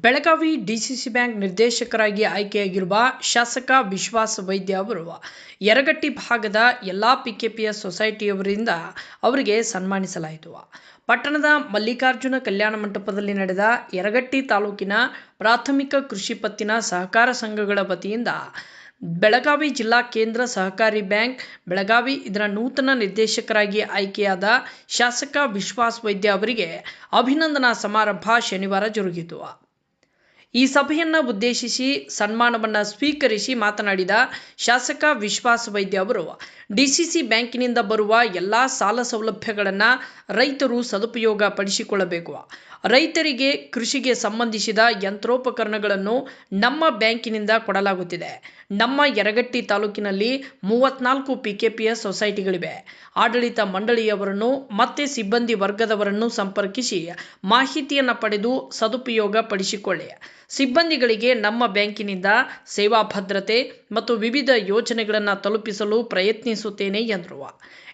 Belagavi DCC bank ನಿರ್ದೇಶಕರಾಗಿ ಆಯ್ಕೆಯಾಗಿರುವ ಶಾಸಕ ವಿಶ್ವಾಸ ವೈದ್ಯ ಅವರು ಯರಗಟ್ಟಿ ಭಾಗದ ಎಲ್ಲ ಪಿಕೆಪಿಎಸ್ ಸೊಸೈಟಿಯವರಿಂದ ಅವರಿಗೆ ಸನ್ಮಾನಿಸಲಾಯಿತು. ಪಟ್ಟಣದ ಮಲ್ಲಿಕಾರ್ಜುನ ಕಲ್ಯಾಣ ಮಂಟಪದಲ್ಲಿ ನಡೆದ ಯರಗಟ್ಟಿ ತಾಲೂಕಿನ ಪ್ರಾಥಮಿಕ ಕೃಷಿ ಪತ್ತಿನ ಸಹಕಾರ ಸಂಘಗಳ ವತಿಯಿಂದ ಬೆಳಗಾವಿ ಜಿಲ್ಲಾ ಕೇಂದ್ರ ಸಹಕಾರಿ ಬ್ಯಾಂಕ್ ಬೆಳಗಾವಿ ಇದರ ನೂತನ ನಿರ್ದೇಶಕರಾಗಿ ಆಯ್ಕೆಯಾದ ಶಾಸಕ ವಿಶ್ವಾಸ ವೈದ್ಯ ಅವರಿಗೆ ಅಭಿನಂದನಾ ಸಮಾರಂಭ ಶನಿವಾರ ಜರುಗಿತು. ಈ ಸಭೆಯನ್ನು ಉದ್ದೇಶಿಸಿ ಸನ್ಮಾನವನ್ನು ಸ್ವೀಕರಿಸಿ ಮಾತನಾಡಿದ ಶಾಸಕ ವಿಶ್ವಾಸ ವೈದ್ಯ ಅವರು ಡಿಸಿಸಿ ಬ್ಯಾಂಕಿನಿಂದ ಬರುವ ಎಲ್ಲ ಸಾಲ ಸೌಲಭ್ಯಗಳನ್ನು ರೈತರು ಸದುಪಯೋಗ ಪಡಿಸಿಕೊಳ್ಳಬೇಕು. ರೈತರಿಗೆ ಕೃಷಿಗೆ ಸಂಬಂಧಿಸಿದ ಯಂತ್ರೋಪಕರಣಗಳನ್ನು ನಮ್ಮ ಬ್ಯಾಂಕಿನಿಂದ ಕೊಡಲಾಗುತ್ತಿದೆ. ನಮ್ಮ ಯರಗಟ್ಟಿ ತಾಲೂಕಿನಲ್ಲಿ 34 ಪಿಕೆಪಿಎಸ್ ಸೊಸೈಟಿಗಳಿವೆ. ಆಡಳಿತ ಮಂಡಳಿಯವರನ್ನು ಮತ್ತೆ ಸಿಬ್ಬಂದಿ ವರ್ಗದವರನ್ನು ಸಂಪರ್ಕಿಸಿ ಮಾಹಿತಿಯನ್ನು ಪಡೆದು ಸದುಪಯೋಗ ಪಡಿಸಿಕೊಳ್ಳಿ. ಸಿಬ್ಬಂದಿಗಳಿಗೆ ನಮ್ಮ ಬ್ಯಾಂಕಿನಿಂದ ಸೇವಾ ಭದ್ರತೆ ಮತ್ತು ವಿವಿಧ ಯೋಜನೆಗಳನ್ನು ತಲುಪಿಸಲು ಪ್ರಯತ್ನಿಸುತ್ತೇನೆ ಎಂದರು.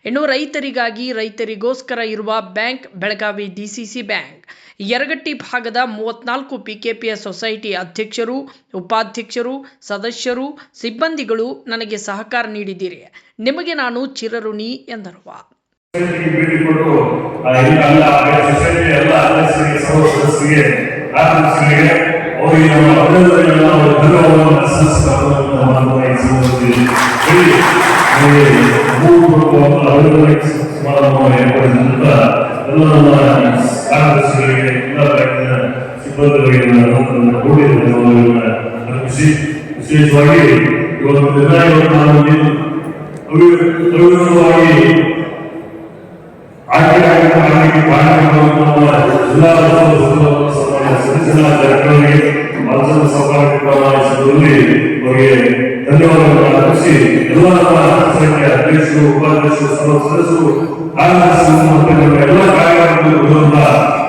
ಇನ್ನು ರೈತರಿಗಾಗಿ ರೈತರಿಗೋಸ್ಕರ ಇರುವ bank Belagavi DCC bank. Yaragatti ಭಾಗದ 34 ಪಿಕೆಪಿಎಸ್ ಸೊಸೈಟಿ ಅಧ್ಯಕ್ಷರು, ಉಪಾಧ್ಯಕ್ಷರು, ಸದಸ್ಯರು, ಸಿಬ್ಬಂದಿಗಳು ನನಗೆ ಸಹಕಾರ ನೀಡಿದ್ದೀರಿ. ನಿಮಗೆ ನಾನು ಚಿರಋಣಿ ಎಂದರು. ವಿಶೇಷವಾಗಿ ಇವತ್ತು ಧನ್ಯವಾದಗಳನ್ನು ಅರ್ಪಿಸಿ ಎಲ್ಲ ಅಧ್ಯಕ್ಷರು, ಉಪಾಧ್ಯಕ್ಷರು, ಸದಸ್ಯರು, ಎಲ್ಲ ಕಾರ್ಯಕ್ರಮದಲ್ಲಿ